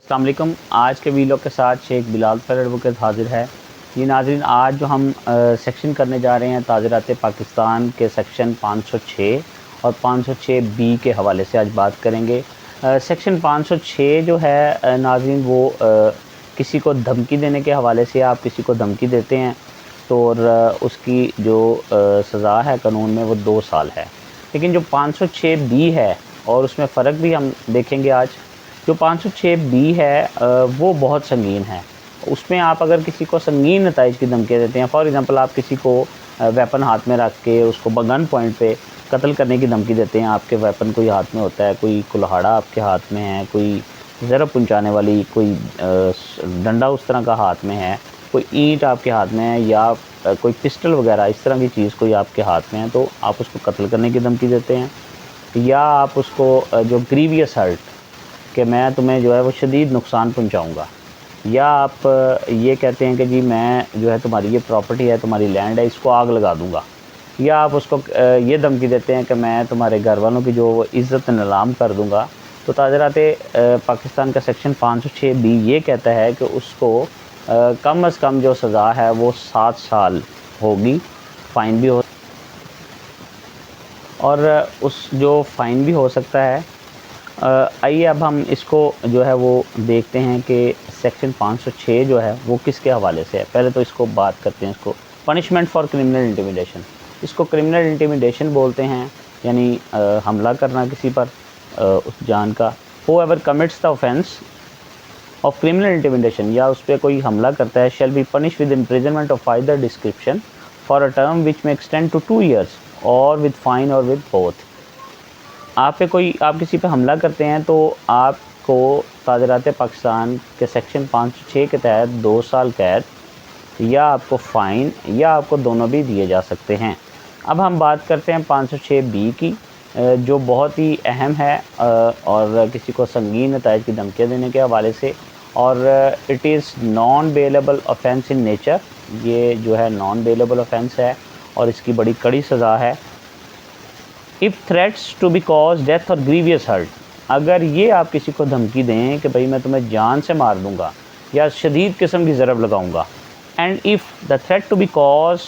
अस्सलाम वालेकुम। आज के वीडियो के साथ शेख बिलाल फर एडवोकेट हाजिर है। ये नाज़रीन, आज जो हम सेक्शन करने जा रहे हैं ताज़रात पाकिस्तान के सेक्शन 506 और 506 बी के हवाले से आज बात करेंगे। सेक्शन 506 जो है नाज़रीन वो किसी को धमकी देने के हवाले से, आप किसी को धमकी देते हैं तो और उसकी जो सज़ा है कानून में वो 2 साल है। लेकिन जो 506 बी है और उसमें फ़र्क भी हम देखेंगे आज। जो 506 बी है वो बहुत संगीन है। उसमें आप अगर किसी को संगीन नताइज की धमकी देते हैं, फॉर एग्ज़ाम्पल आप किसी को वेपन हाथ में रख के उसको गन पॉइंट पे कत्ल करने की धमकी देते हैं। आपके वेपन कोई हाथ में होता है, कोई कुल्हाड़ा आपके हाथ में है, कोई ज़रब पहुंचाने वाली कोई डंडा उस तरह का हाथ में है, कोई ईंट आपके हाथ में है या कोई पिस्टल वगैरह इस तरह की चीज़ कोई आपके हाथ में है, तो आप उसको कत्ल करने की धमकी देते हैं। या आप उसको जो ग्रीवियस हर्ट कि मैं तुम्हें जो है वो शदीद नुकसान पहुंचाऊंगा, या आप ये कहते हैं कि जी मैं जो है तुम्हारी ये प्रॉपर्टी है, तुम्हारी लैंड है, इसको आग लगा दूंगा, या आप उसको ये धमकी देते हैं कि मैं तुम्हारे घर वालों की जो इज़्ज़त नीलाम कर दूंगा। तो ताज़रात पाकिस्तान का सेक्शन 506 बी ये कहता है कि उसको कम अज़ कम जो सज़ा है वो 7 साल होगी, फ़ाइन भी हो और उस जो फ़ाइन भी हो सकता है। आइए अब हम इसको जो है वो देखते हैं कि सेक्शन 506 जो है वो किसके हवाले से है। पहले तो इसको बात करते हैं, इसको पनिशमेंट फॉर क्रिमिनल इंटिमिडेशन, इसको क्रिमिनल इंटिमिडेशन बोलते हैं, यानी हमला करना किसी पर उस जान का। Whoever commits the offence of criminal intimidation, या उस पर कोई हमला करता है, shall be punish with imprisonment of either description for a term which में एक्सटेंड टू 2 years और विद फाइन और विद बोथ। आप किसी पे हमला करते हैं तो आपको ताज़रात पाकिस्तान के सेक्शन 506 के तहत 2 साल कैद या आपको फ़ाइन या आपको दोनों भी दिए जा सकते हैं। अब हम बात करते हैं 506 बी की, जो बहुत ही अहम है और किसी को संगीन नताइज की धमकियाँ देने के हवाले से, और it is non bailable offence in nature. ये जो है नॉन बेलेबल ऑफेंस है और इसकी बड़ी कड़ी सज़ा है। If threats to be cause death और ग्रीवियस हर्ट, अगर ये आप किसी को धमकी दें कि भाई मैं तुम्हें जान से मार दूंगा या शदीद किस्म की ज़रब लगाऊंगा, and if the threat to be cause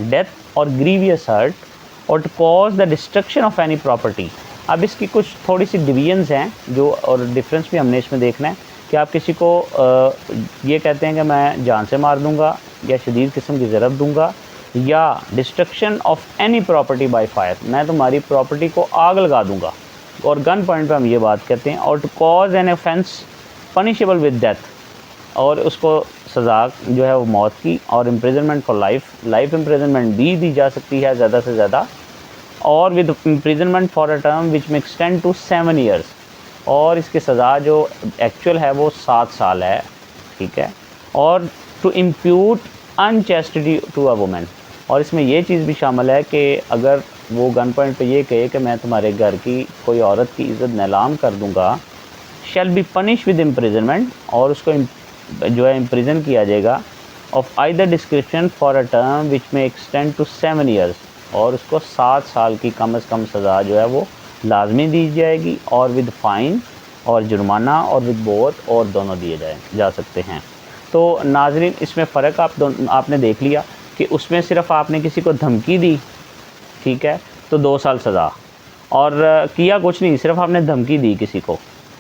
death और ग्रीवियस हर्ट और to cause the destruction of any property. अब इसकी कुछ थोड़ी सी डिवीजन्स हैं जो, और डिफरेंस भी हमने इसमें देखना है कि आप किसी को ये कहते हैं कि मैं जान से मार दूंगा या शदीद किस्म की ज़रब दूंगा, या destruction of any property by fire, मैं तुम्हारी प्रॉपर्टी को आग लगा दूंगा, और गन पॉइंट पे हम ये बात कहते हैं। और to cause an offence punishable with death, और उसको सज़ा जो है वो मौत की, और इम्प्रिजनमेंट फॉर लाइफ इम्प्रिजनमेंट भी दी जा सकती है ज़्यादा से ज़्यादा, और with imprisonment for a term which में एक्सटेंड टू 7 years, और इसकी सज़ा जो एक्चुअल है वो 7 साल है, ठीक है। और to impute unchastity to a women, और इसमें ये चीज़ भी शामिल है कि अगर वो गन पॉइंट पे ये कहे कि मैं तुम्हारे घर की कोई औरत की इज़्ज़त नीलाम कर दूंगा, shall be punish with imprisonment, और उसको जो है इम्प्रिजन किया जाएगा of either description for a term which में एक्सटेंड टू 7 years, और उसको 7 साल की कम अज़ कम सज़ा जो है वो लाजमी दी जाएगी, और विद फ़ाइन और जुर्माना और विद बोथ, और दोनों दिए जा सकते हैं। तो नाज़रीन, इसमें फ़र्क आपने देख लिया कि उसमें सिर्फ़ आपने किसी को धमकी दी, ठीक है, तो 2 साल सज़ा, और किया कुछ नहीं, सिर्फ़ आपने धमकी दी किसी को।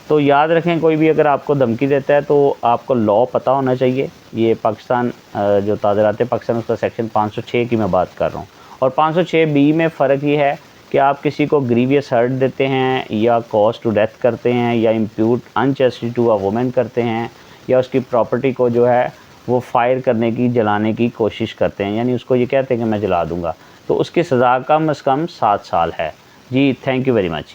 तो याद रखें, कोई भी अगर आपको धमकी देता है तो आपको लॉ पता होना चाहिए। ये पाकिस्तान जो ताज़रात पाकिस्तान उसका सेक्शन 506 की मैं बात कर रहा हूँ। और 506 बी में फ़र्क ये है कि आप किसी को ग्रीवियस हर्ट देते हैं, या कॉज टू डेथ करते हैं, या impute unchastity to a women करते हैं, या उसकी प्रॉपर्टी को जो है वो फायर करने की, जलाने की कोशिश करते हैं, यानी उसको ये कहते हैं कि मैं जला दूंगा, तो उसकी सज़ा कम अज़ कम 7 साल है। जी, थैंक यू वेरी मच।